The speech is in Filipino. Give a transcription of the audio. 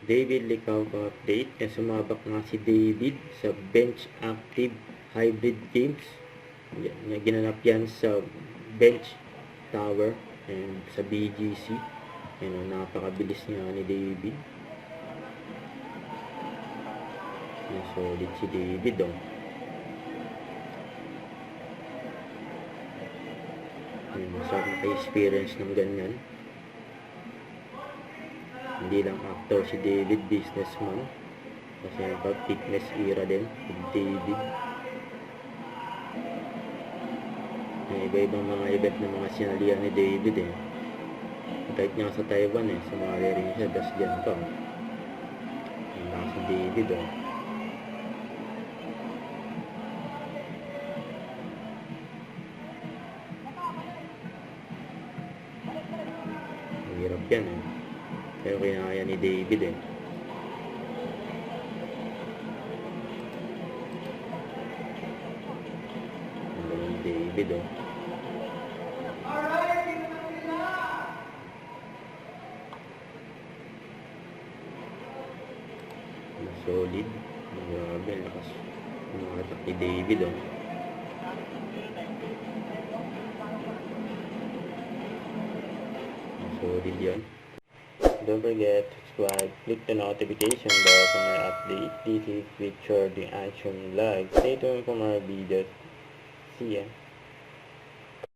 David Licauco update na sumabak nga si David sa bench active hybrid games. Yan, ginanap yan sa bench tower and sa BGC. Yan, napakabilis niya ni David. Yan, solid si David oh. Yan, masarap maka-experience ng ganyan. Hindi lang actor si David, businessman. Kasi pag-fitness era din si David. May iba-ibang mga event ng mga sinalihan ni David eh. Kahit nga sa Taiwan eh, sumali rin siya, das dyan pa. Ang lang si David oh. Mahirap yan eh. Pero kinaya ni David eh. Ang galing ni David oh. Solid. Grabe, lakas. Ang atak ni David oh. Solid yan. Don't forget to subscribe, click the notification bell for my update. This is Richard the Action Live. Stay tuned for more videos. See ya.